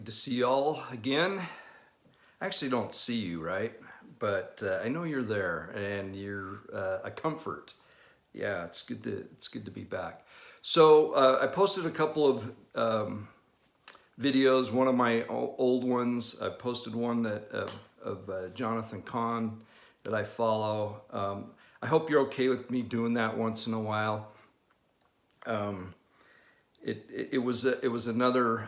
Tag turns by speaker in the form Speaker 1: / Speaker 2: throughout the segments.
Speaker 1: Good to see y'all again. I actually don't see you, right? But I know you're there, and you're a comfort. Yeah, it's good to be back. So I posted a couple of videos. One of my old ones. I posted one that of Jonathan Kahn that I follow. I hope you're okay with me doing that once in a while. It was another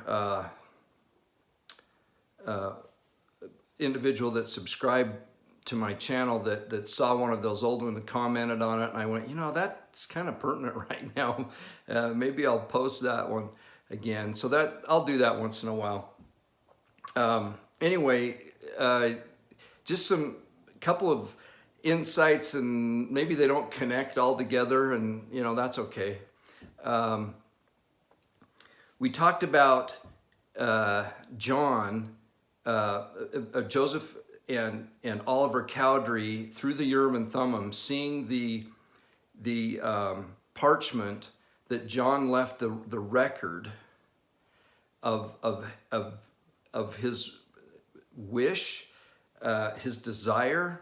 Speaker 1: individual that subscribed to my channel that saw one of those old ones and commented on it, and I went, that's kind of pertinent right now. Maybe I'll post that one again. So that I'll do that once in a while. Anyway, just some couple of insights, and maybe they don't connect all together, and that's okay. We talked about John, Joseph and Oliver Cowdery through the Urim and Thummim, seeing the parchment that John left the record of his wish, his desire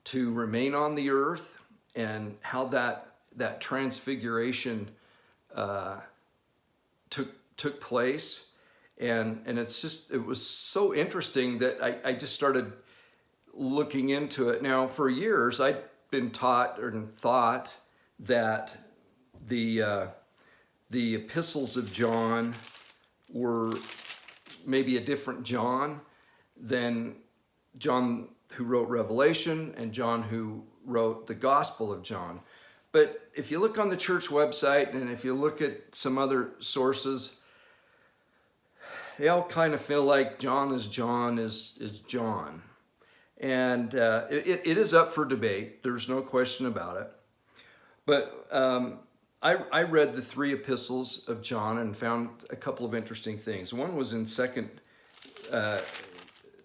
Speaker 1: to remain on the earth, and how that transfiguration took place. And it was so interesting that I just started looking into it. Now, for years, I'd been taught or thought that the epistles of John were maybe a different John than John who wrote Revelation and John who wrote the Gospel of John. But if you look on the church website, and if you look at some other sources, they all kind of feel like John is John. And it is up for debate. There's no question about it. But I read the three epistles of John and found a couple of interesting things. One was in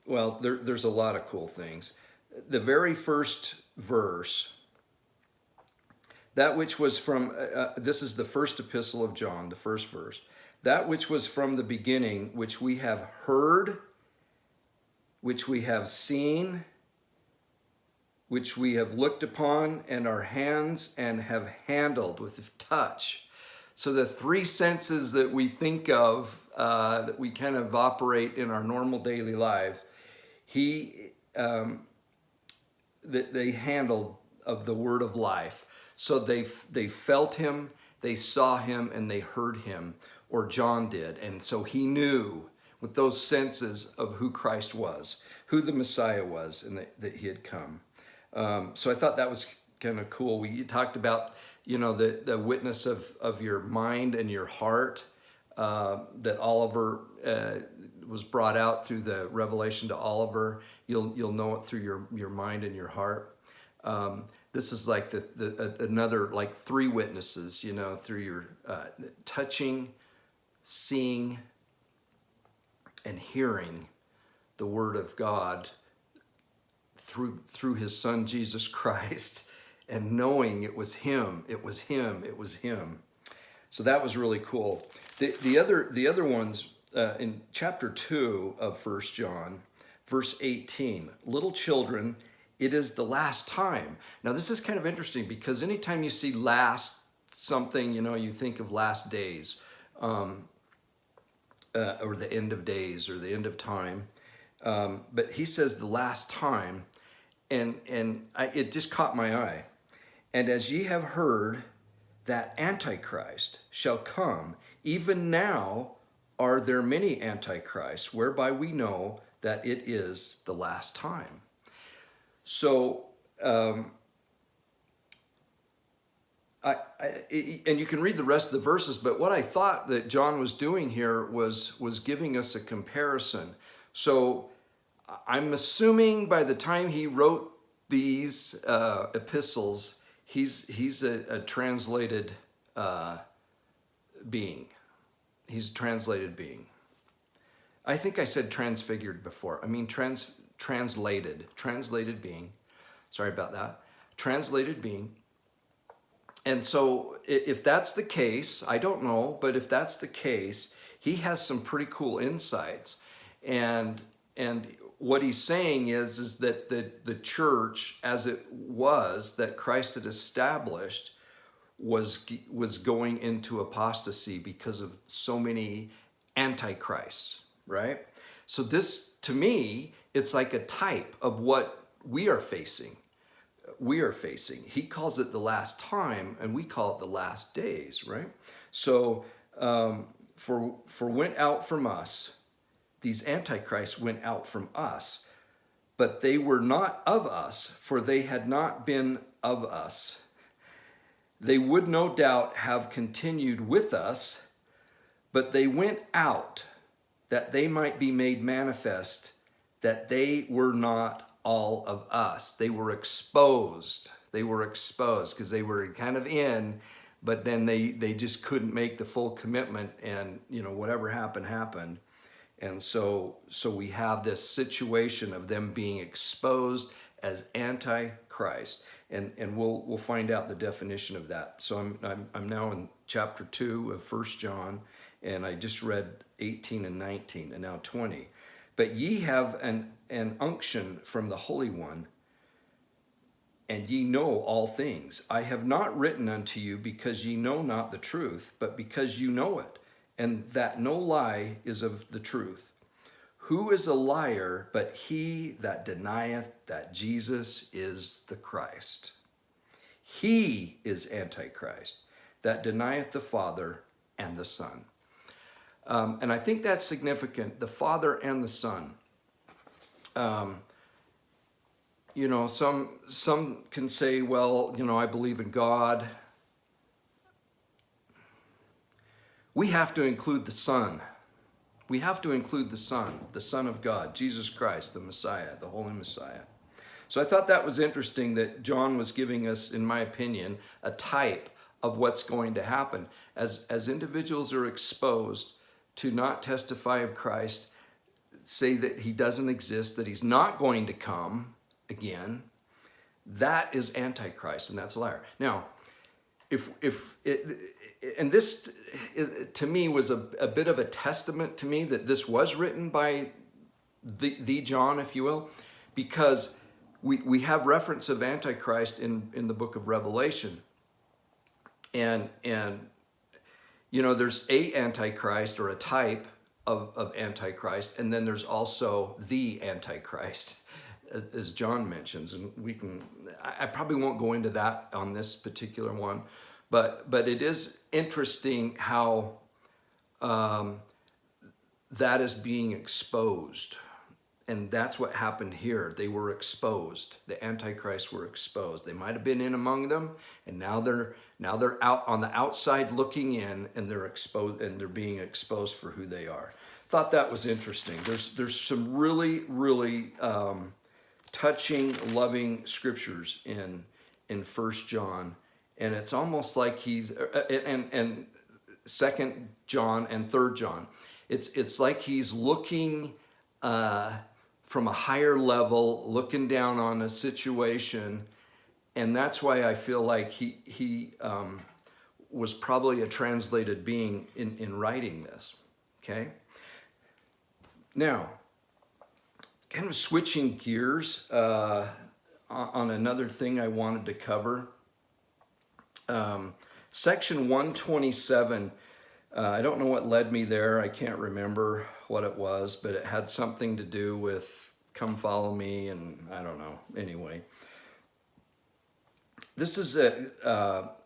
Speaker 1: there's a lot of cool things. The very first verse, that which was from, this is the first epistle of John, the first verse. That which was from the beginning, which we have heard, which we have seen, which we have looked upon, and our hands and have handled with touch. So the three senses that we think of, that we kind of operate in our normal daily lives, that they handled of the word of life. So they felt him, they saw him, and they heard him, or John did. And so he knew with those senses of who Christ was, who the Messiah was, and that he had come. So I thought that was kind of cool. We talked about, the witness of your mind and your heart, that Oliver was brought out through the revelation to Oliver. You'll know it through your mind and your heart. This is like another like three witnesses, through your touching, seeing, and hearing the word of God through his son Jesus Christ, and knowing it was him. So that was really cool. The other ones in chapter 2 of 1 John, verse 18, little children, it is the last time. Now this is kind of interesting, because anytime you see last something, you think of last days, or the end of days, or the end of time. But he says the last time, and it just caught my eye. And as ye have heard that Antichrist shall come, even now are there many Antichrists, whereby we know that it is the last time. So, and you can read the rest of the verses, but what I thought that John was doing here was giving us a comparison. So I'm assuming by the time he wrote these epistles, he's a translated being. He's a translated being. I think I said transfigured before. I mean translated being. Sorry about that. Translated being. And so if that's the case, I don't know, but if that's the case, he has some pretty cool insights. And what he's saying is that the church, as it was, that Christ had established, was going into apostasy because of so many antichrists, right? So this, to me, it's like a type of what we are facing. He calls it the last time, and we call it the last days, right? So for went out from us, these antichrists went out from us, but they were not of us, for they had not been of us. They would no doubt have continued with us, but they went out that they might be made manifest that they were not all of us. They were exposed. They were exposed because they were kind of in, but then they just couldn't make the full commitment, and whatever happened. And so we have this situation of them being exposed as antichrist, and we'll find out the definition of that. So I'm now in chapter 2 of 1 John, and I just read 18 and 19, and now 20. But ye have an unction from the Holy One, and ye know all things. I have not written unto you because ye know not the truth, but because you know it, and that no lie is of the truth. Who is a liar but he that denieth that Jesus is the Christ? He is Antichrist, that denieth the Father and the Son. And I think that's significant, the Father and the Son. Some can say, well, I believe in God. We have to include the Son. We have to include the Son of God, Jesus Christ, the Messiah, the Holy Messiah. So I thought that was interesting that John was giving us, in my opinion, a type of what's going to happen. As individuals are exposed to not testify of Christ, say that he doesn't exist, that he's not going to come again, that is Antichrist, and that's a liar. Now, and this to me was a bit of a testament to me that this was written by the John, if you will, because we have reference of Antichrist in the book of Revelation, and there's a Antichrist or a type of Antichrist, and then there's also the Antichrist, as John mentions, and I probably won't go into that on this particular one, but it is interesting how that is being exposed, and that's what happened here. They were exposed. The Antichrists were exposed. They might have been in among them, and now they're out on the outside looking in, and they're exposed, and they're being exposed for who they are. Thought that was interesting. There's some really, really touching, loving scriptures in 1 John, and it's almost like he's and 2 John and 3 John. It's like he's looking from a higher level, looking down on a situation, and that's why I feel like he was probably a translated being in writing this. Okay. Now, kind of switching gears on another thing I wanted to cover. Section 127, I don't know what led me there. I can't remember what it was, but it had something to do with come follow me, and I don't know. Anyway, this is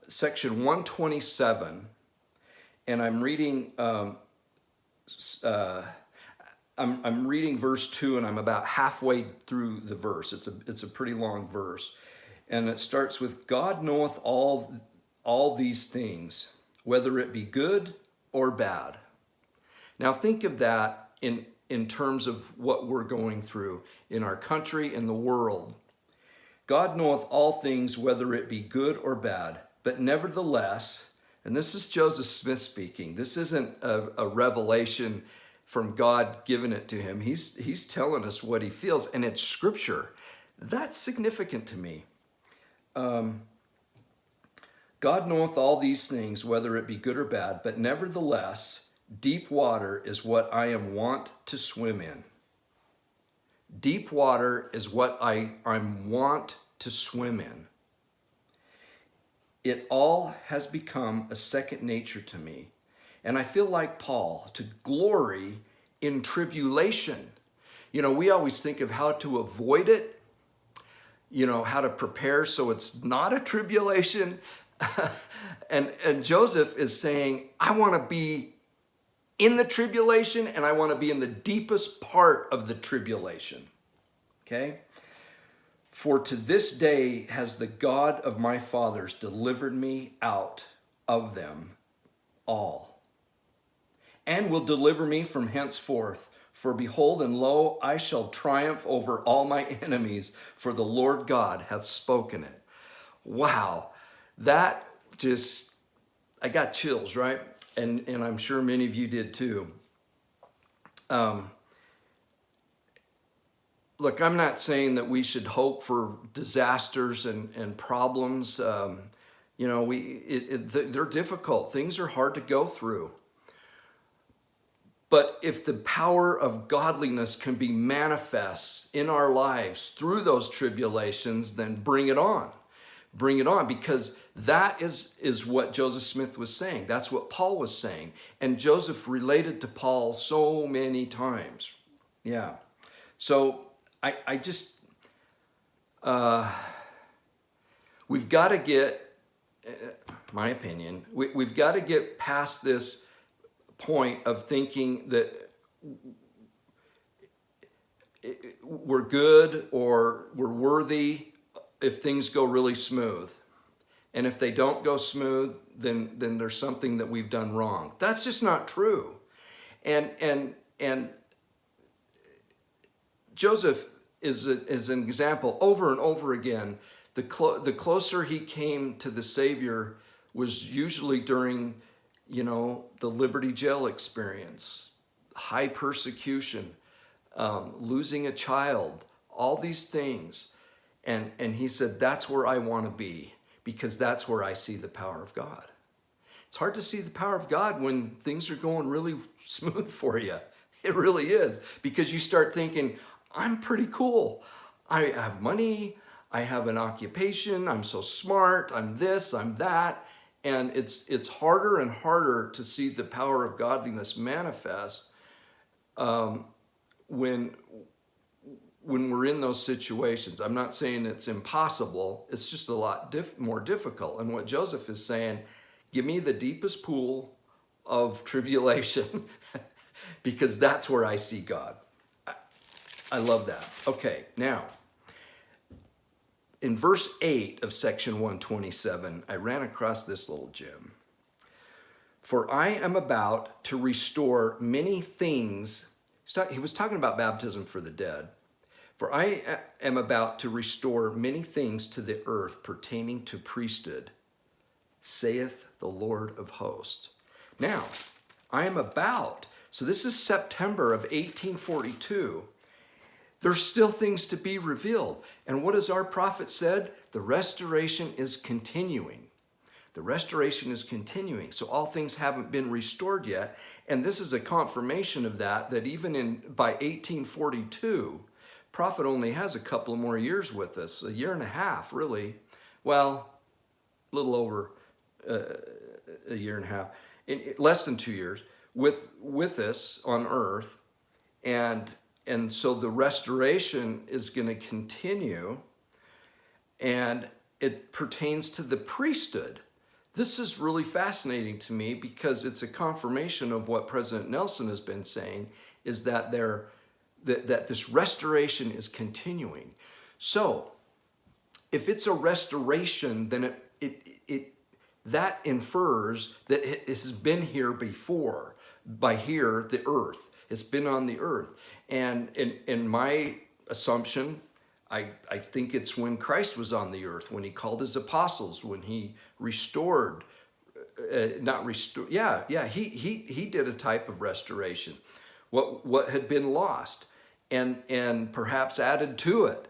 Speaker 1: section 127, and I'm reading I'm reading verse 2, and I'm about halfway through the verse. It's a pretty long verse, and it starts with, God knoweth all these things, whether it be good or bad. Now think of that in terms of what we're going through in our country, in the world. God knoweth all things, whether it be good or bad, but nevertheless, and this is Joseph Smith speaking, this isn't a revelation from God giving it to him. He's telling us what he feels, and it's scripture. That's significant to me. God knoweth all these things, whether it be good or bad, but nevertheless, Deep water is what I am wont to swim in. Deep water is what I'm wont to swim in. It all has become a second nature to me. And I feel like Paul, to glory in tribulation. You know, we always think of how to avoid it, you know, how to prepare so it's not a tribulation. and Joseph is saying, I want to be in the tribulation, and I want to be in the deepest part of the tribulation. Okay? For to this day has the God of my fathers delivered me out of them all, and will deliver me from henceforth. For behold, and lo, I shall triumph over all my enemies, for the Lord God hath spoken it. Wow, that just, I got chills, right? And I'm sure many of you did too. Look, I'm not saying that we should hope for disasters and problems. You know, they're difficult. Things are hard to go through. But if the power of godliness can be manifest in our lives through those tribulations, then bring it on. Bring it on, because that is what Joseph Smith was saying. That's what Paul was saying. And Joseph related to Paul so many times. Yeah. So I just, we've got to get, my opinion, we've got to get past this point of thinking that we're good or we're worthy if things go really smooth. And if they don't go smooth, then there's something that we've done wrong. That's just not true. And Joseph is an example over and over again. The closer he came to the Savior was usually during, you know, the Liberty Jail experience, high persecution, losing a child, all these things. And he said, that's where I want to be, because that's where I see the power of God. It's hard to see the power of God when things are going really smooth for you. It really is, because you start thinking, I'm pretty cool. I have money. I have an occupation. I'm so smart. I'm this, I'm that. And it's harder and harder to see the power of godliness manifest when we're in those situations. I'm not saying it's impossible. It's just a lot more difficult. And what Joseph is saying, give me the deepest pool of tribulation because that's where I see God. I love that. Okay, now, in verse 8 of section 127, I ran across this little gem. For I am about to restore many things. He was talking about baptism for the dead. For I am about to restore many things to the earth pertaining to priesthood, saith the Lord of hosts. Now, I am about, so this is September of 1842. There's still things to be revealed. And what has our prophet said? The restoration is continuing. The restoration is continuing. So all things haven't been restored yet. And this is a confirmation of that even by 1842, prophet only has a couple of more years with us, a year and a half, really. Well, a little over a year and a half, less than 2 years with us on earth. And so the restoration is going to continue, and it pertains to the priesthood. This is really fascinating to me because it's a confirmation of what President Nelson has been saying, is that that this restoration is continuing. So if it's a restoration, then that infers that it has been here before. By here, the earth. It's been on the earth. And in my assumption, I think it's when Christ was on the earth, when he called his apostles, when he restored, he did a type of restoration. What had been lost and perhaps added to it.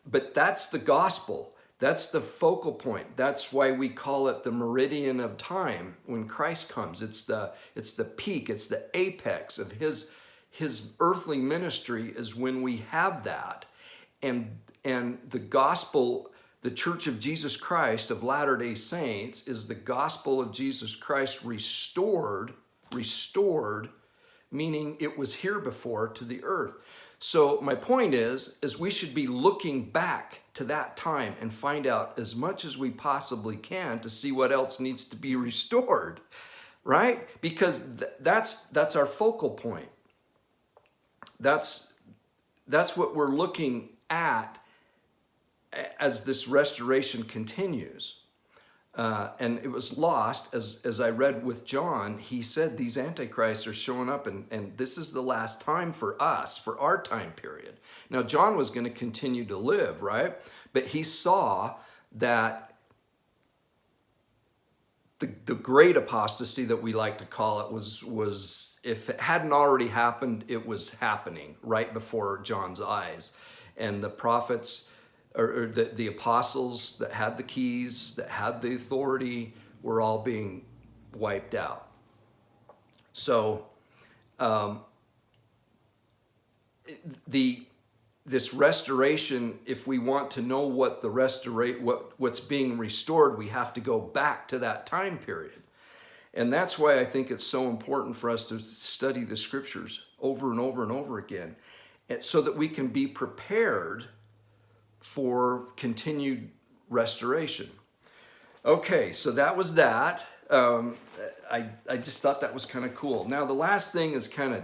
Speaker 1: But that's the gospel, That's the focal point. That's why we call it the meridian of time when Christ comes. It's the peak, it's the apex of his earthly ministry is when we have that. And the gospel, the Church of Jesus Christ of Latter-day Saints is the gospel of Jesus Christ restored, meaning it was here before to the earth. So my point is we should be looking back to that time and find out as much as we possibly can to see what else needs to be restored, right? Because that's our focal point. That's what we're looking at as this restoration continues. And it was lost, as I read with John, he said these antichrists are showing up, and this is the last time for us, for our time period. Now, John was going to continue to live, right? But he saw that the great apostasy that we like to call it was if it hadn't already happened, it was happening right before John's eyes. And the prophets, or the apostles that had the keys, that had the authority, were all being wiped out. So this restoration, if we want to know what what's being restored, we have to go back to that time period. And that's why I think it's so important for us to study the scriptures over and over and over again, so that we can be prepared for continued restoration. Okay, so that was that. I just thought that was kind of cool. Now the last thing is kind of,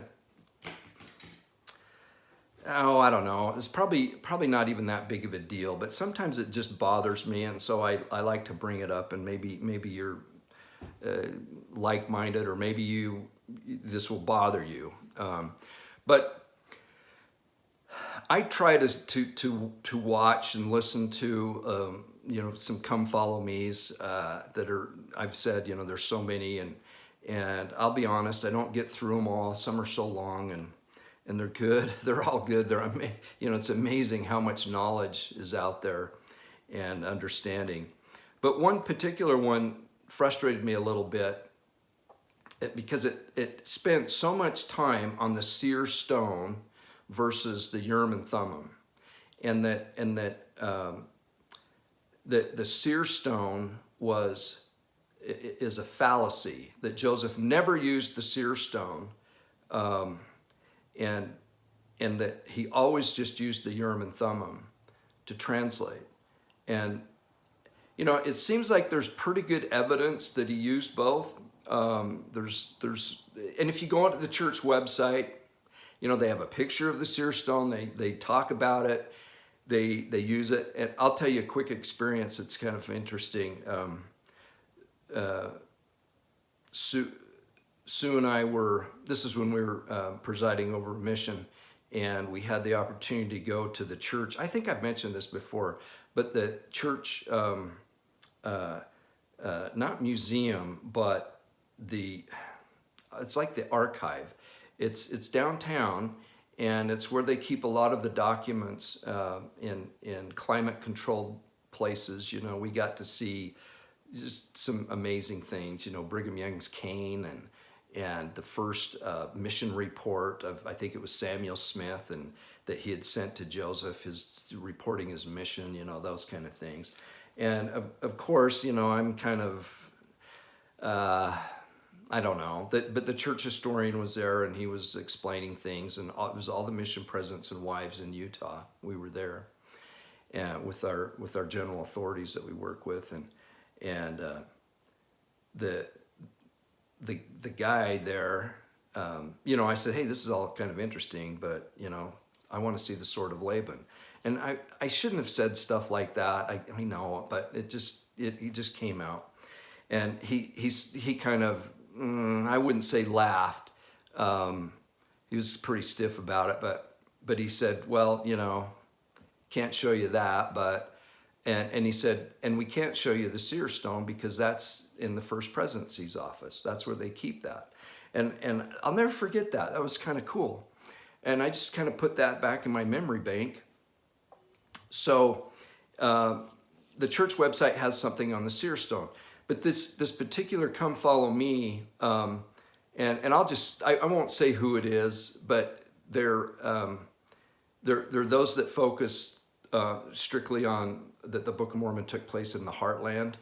Speaker 1: I don't know. It's probably not even that big of a deal, but sometimes it just bothers me, and so I like to bring it up, and maybe you're like-minded, or maybe this will bother you. But I try to watch and listen to some Come Follow Me's that are, I've said, there's so many, and I'll be honest, I don't get through them all. Some are so long, and they're good. They're all good. It's amazing how much knowledge is out there and understanding. But one particular one frustrated me a little bit because it spent so much time on the seer stone versus the Urim and Thummim, and that the seer stone is a fallacy, that Joseph never used the seer stone, and that he always just used the Urim and Thummim to translate. And it seems like there's pretty good evidence that he used both. And if you go onto the church website, they have a picture of the seer stone. They talk about it. They use it. And I'll tell you a quick experience. It's kind of interesting. Sue and I this is when we were presiding over a mission, and we had the opportunity to go to the church. I think I've mentioned this before, but the church, not museum, but it's like the archive. It's downtown, and it's where they keep a lot of the documents in climate-controlled places. We got to see just some amazing things. Brigham Young's cane and the first mission report of, I think it was Samuel Smith, and that he had sent to Joseph, reporting his mission. Those kind of things. And of course, I'm kind of. I don't know, but the church historian was there, and he was explaining things, and it was all the mission presidents and wives in Utah. We were there, and with our general authorities that we work with, and the guy there, I said, hey, this is all kind of interesting, but I want to see the sword of Laban, and I shouldn't have said stuff like that. I know, but he just came out, and he kind of. I wouldn't say laughed. He was pretty stiff about it, but he said, well, can't show you that, and he said, and we can't show you the seer stone because that's in the First Presidency's office. That's where they keep that. And I'll never forget that. That was kind of cool. And I just kind of put that back in my memory bank. So the church website has something on the seer stone, but this particular Come Follow Me, and I won't say who it is, but they're those that focus strictly on that the Book of Mormon took place in the heartland,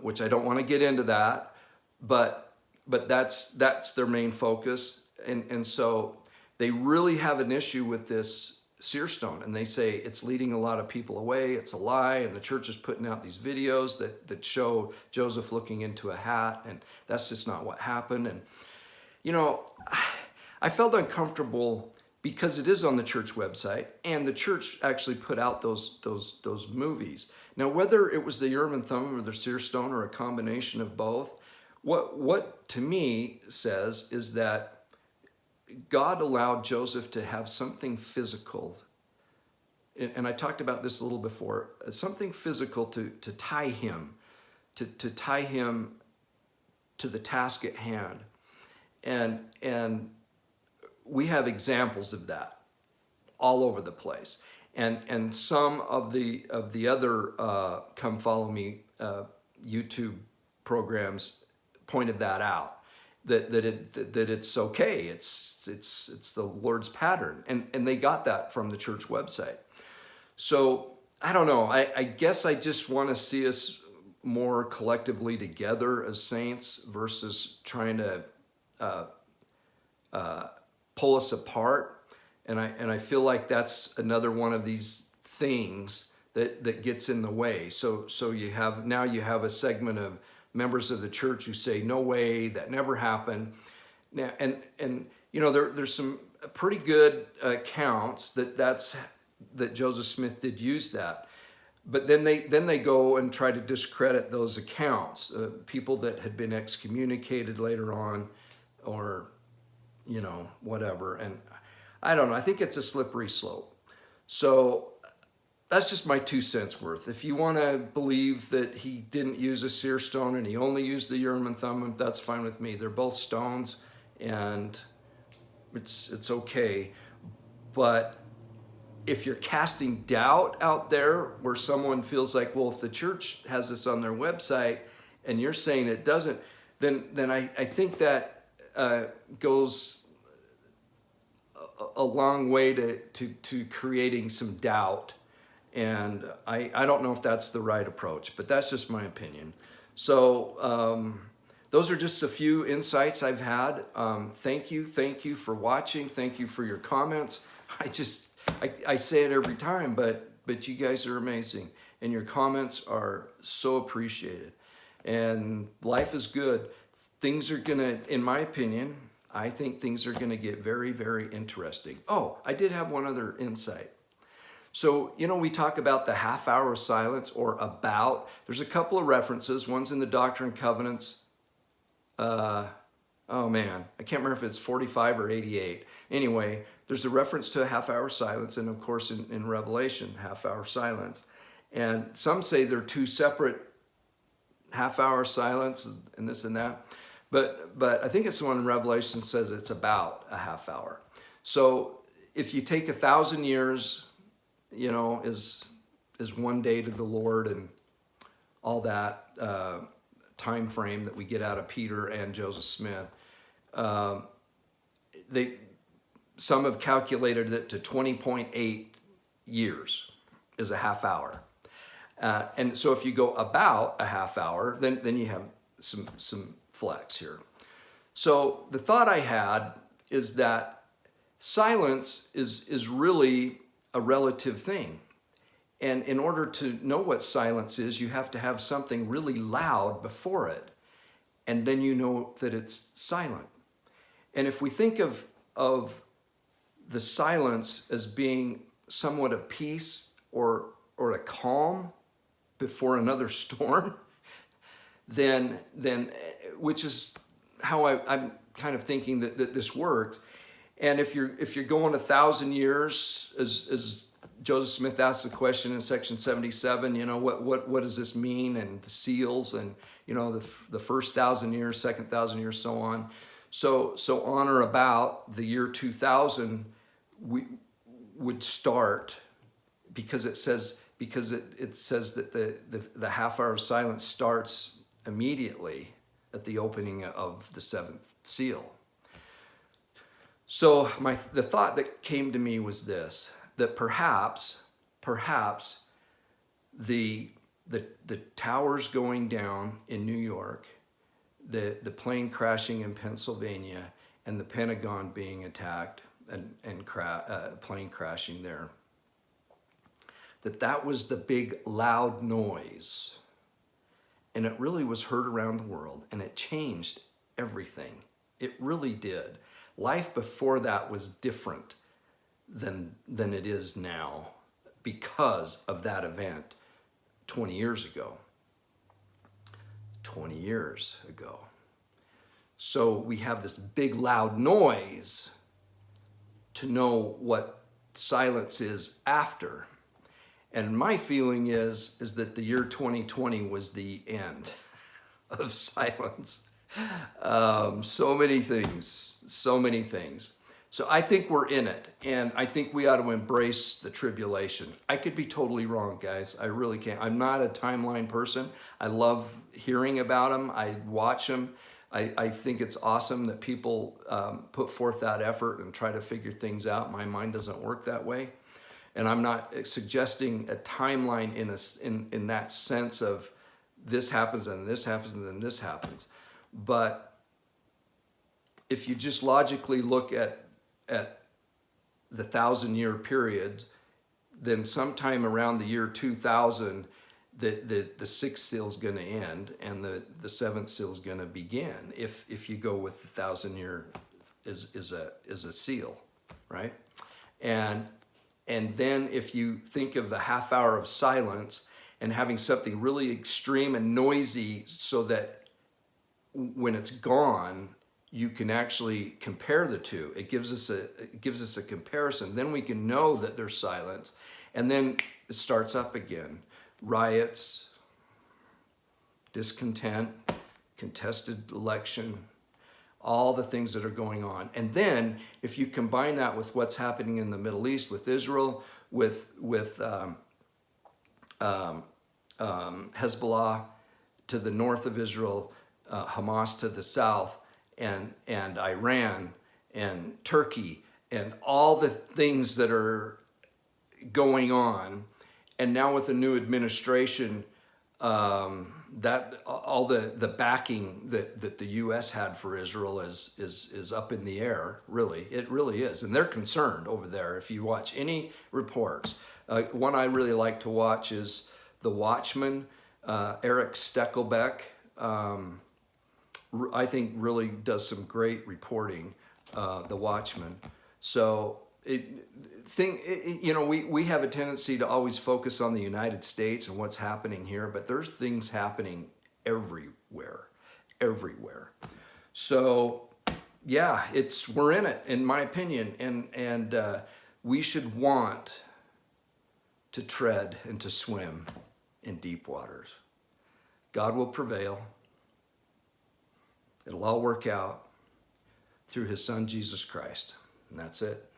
Speaker 1: which I don't want to get into that, but that's their main focus, and so they really have an issue with this seer stone, and they say it's leading a lot of people away, it's a lie, and the church is putting out these videos that show Joseph looking into a hat, and that's just not what happened. And I felt uncomfortable because it is on the church website, and the church actually put out those movies. Now, whether it was the Urim and Thummim or the seer stone or a combination of both, what to me says is that God allowed Joseph to have something physical, and I talked about this a little before, something physical to tie him, to tie him to the task at hand. And we have examples of that all over the place. And some of the other Come Follow Me YouTube programs pointed that out. That it's okay, it's the Lord's pattern, and they got that from the church website. So I don't know. I guess I just want to see us more collectively together as saints versus trying to pull us apart. And I feel like that's another one of these things that gets in the way. So you have a segment of members of the church who say, no way, that never happened. Now, and there's some pretty good accounts that Joseph Smith did use that. But then they go and try to discredit those accounts, people that had been excommunicated later on, or whatever. And I don't know, I think it's a slippery slope. So that's just my 2 cents worth. If you want to believe that he didn't use a seer stone and he only used the Urim and Thummim, that's fine with me. They're both stones, and it's okay. But if you're casting doubt out there where someone feels like, well, if the church has this on their website and you're saying it doesn't, then I think that goes a long way to creating some doubt. And I don't know if that's the right approach, but that's just my opinion. So those are just a few insights I've had. Thank you for watching. Thank you for your comments. I say it every time, but you guys are amazing, and your comments are so appreciated. And life is good. Things are gonna, in my opinion, I think things are gonna get very, very interesting. Oh, I did have one other insight. So, we talk about the half hour of silence, or about. There's a couple of references. One's in the Doctrine and Covenants. Oh man, I can't remember if it's 45 or 88. Anyway, there's a reference to a half hour silence, and of course in Revelation, half hour silence. And some say they're two separate half hour silence and this and that. But I think it's the one in Revelation says it's about a half hour. So if you take 1,000 years, is one day to the Lord, and all that time frame that we get out of Peter and Joseph Smith. Some have calculated it to 20.8 years is a half hour. And so if you go about a half hour, then you have some flex here. So the thought I had is that silence is really a relative thing. And in order to know what silence is, you have to have something really loud before it. And then you know that it's silent. And if we think of the silence as being somewhat of peace or a calm before another storm, then which is how I'm kind of thinking that this works. And if you're going 1,000 years, as Joseph Smith asked the question in section 77, what does this mean, and the seals, and the first 1,000 years, second 1,000 years, so on. So on or about the year 2000, we would start, because it says because it says that the half hour of silence starts immediately at the opening of the seventh seal. So the thought that came to me was this, that perhaps the towers going down in New York, the plane crashing in Pennsylvania, and the Pentagon being attacked and plane crashing there, that was the big loud noise. And it really was heard around the world, and it changed everything. It really did. Life before that was different than it is now because of that event 20 years ago. 20 years ago. So we have this big loud noise to know what silence is after. And my feeling is that the year 2020 was the end of silence. So many things. So I think we're in it, and I think we ought to embrace the tribulation. I could be totally wrong, guys. I really can't. I'm not a timeline person. I love hearing about them. I watch them. I think it's awesome that people put forth that effort and try to figure things out. My mind doesn't work that way. And I'm not suggesting a timeline in that sense of this happens and this happens and then this happens. But if you just logically look at the 1,000-year period, then sometime around the year 2000, the sixth seal is going to end and the seventh seal is going to begin. If you go with the 1,000-year is a seal, right? And then if you think of the half hour of silence and having something really extreme and noisy so that when it's gone, you can actually compare the two. It gives us a comparison. Then we can know that there's silence. And then it starts up again. Riots, discontent, contested election, all the things that are going on. And then if you combine that with what's happening in the Middle East, with Israel, with Hezbollah to the north of Israel, Hamas to the south, and Iran and Turkey, and all the things that are going on, and now with a new administration, that all the backing that the U.S. had for Israel is up in the air. Really, it really is, and they're concerned over there. If you watch any reports, one I really like to watch is The Watchman. Eric Steckelbeck, I think, really does some great reporting. The Watchman. So we have a tendency to always focus on the United States and what's happening here, but there's things happening everywhere. So yeah, we're in it, in my opinion, and we should want to tread and to swim in deep waters. God will prevail. It'll all work out through his son, Jesus Christ. And that's it.